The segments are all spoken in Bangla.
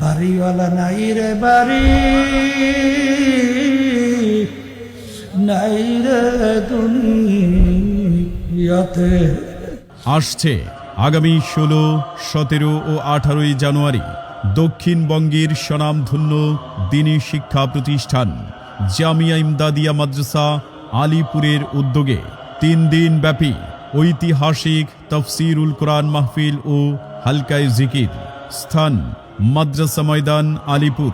বাড়িওয়ালা নাই রে বাড়ি, নাই রে দুনিয়াতে। আসছে আগামী 16, 17 ও 18 জানুয়ারি দক্ষিণবঙ্গের স্বনামধন্য দ্বীনি শিক্ষা প্রতিষ্ঠান জামিয়া ইমদাদিয়া মাদ্রাসা আলীপুরের উদ্যোগে 3 দিন ব্যাপী ঐতিহাসিক তফসিরুল কোরআন মাহফিল ও হালকায়ে জিকির। স্থান মাদ্রাসা ময়দান আলীপুর।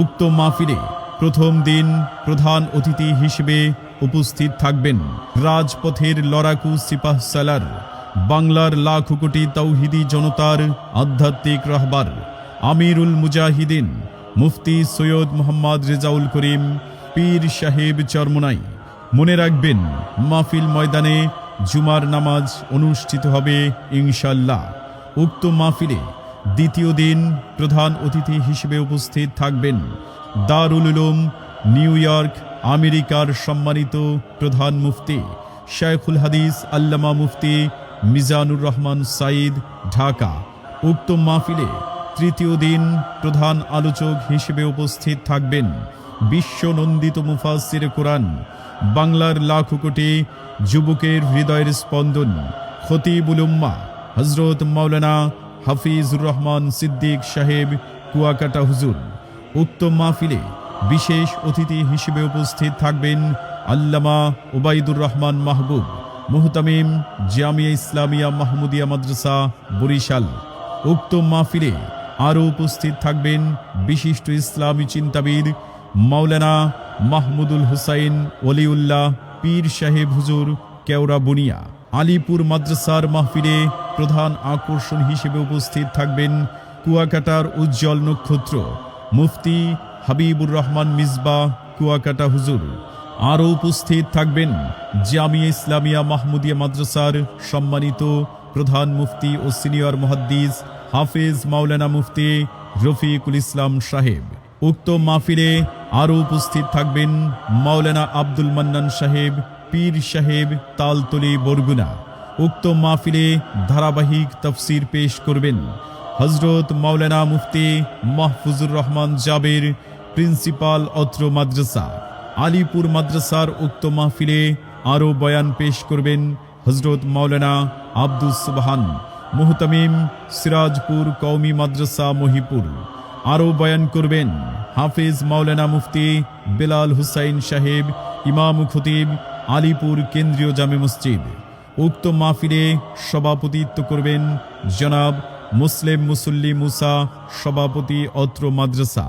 উক্ত মাহফিলে প্রথম দিন প্রধান অতিথি হিসেবে উপস্থিত থাকবেন রাজপথের লড়াকু সিপাহসালার, বাংলার লাখো কোটি তাওহিদি জনতার আধ্যাত্মিক রাহবার আমিরুল মুজাহিদিন মুফতি সৈয়দ মোহাম্মদ রেজাউল করিম পীর সাহেব চরমোনাই। মনে রাখবেন, মাহফিল ময়দানে জুমার নামাজ অনুষ্ঠিত হবে ইনশাআল্লাহ। উক্ত মাহফিলে দ্বিতীয় দিন প্রধান অতিথি হিসেবে উপস্থিত থাকবেন দারুল উলুম নিউ ইয়র্ক আমেরিকার সম্মানিত প্রধান মুফতি শায়খুল হাদিস আল্লামা মুফতি মিজানুর রহমান সাঈদ, ঢাকা। উক্ত মাহফিলে তৃতীয় দিন প্রধান আলোচক হিসেবে উপস্থিত থাকবেন বিশ্বনন্দিত মুফাসসির কোরআন, বাংলার লাখো কোটি যুবকের হৃদয়ের স্পন্দন খতিবুল উম্মাহ হযরত মাওলানা হাফিজুর রহমান সিদ্দিক সাহেব কুয়াকাটা হুজুর। উক্ত মাহফিলে বিশেষ অতিথি হিসেবে উপস্থিত থাকবেন আল্লামা ওবায়দুর রহমান মাহবুব, মুহতামিম জামিয়া ইসলামিয়া মাহমুদিয়া মাদ্রাসা বরিশাল। উক্ত মাহফিলে আরও উপস্থিত থাকবেন বিশিষ্ট ইসলামী চিন্তাবিদ মাওলানা মাহমুদুল হুসাইন ওলিউল্লাহ পীর সাহেব হুজুর কেওড়া বুনিয়া। আলীপুর মাদ্রাসার মাহফিলে প্রধান আকর্ষণ হিসেবে উপস্থিত থাকবেন কুয়াকাটার উজ্জ্বল নক্ষত্র মুফতি হাবিবুর রহমান মিসবাহ কুয়াকাটা হুজুর। আরও উপস্থিত থাকবেন জামিয়া ইসলামিয়া মাহমুদিয়া মাদ্রাসার সম্মানিত প্রধান মুফতি ও সিনিয়র মুহাদ্দিস হাফেজ মাওলানা মুফতি রফিকুল ইসলাম সাহেব। উক্ত মাহফিলে আরও উপস্থিত থাকবেন মাওলানা আব্দুল মান্নান সাহেব পীর সাহেব তালতলি বরগুনা। উক্ত মাহফিলে ধারাবাহিক তফসির পেশ করবেন হযরত মাওলানা মুফতি মাহফুজুর রহমান জাবের, প্রিন্সিপাল অত্র মাদ্রাসা আলীপুর মাদ্রাসার। উক্ত মাহফিলে আরও বয়ান পেশ করবেন হযরত মাওলানা আব্দুস সুবহান, মুহতামিম সিরাজপুর কওমি মাদ্রাসা মহিপুর। আরও বয়ান করবেন হাফেজ মাওলানা মুফতি বেলাল হুসাইন সাহেব, ইমাম খতিব আলীপুর কেন্দ্রীয় জামে মসজিদ। উক্ত মাহফিলে সভাপতিত্ব করবেন জনাব মুসলিম মুসল্লি মুসা, সভাপতি অত্র মাদ্রাসা।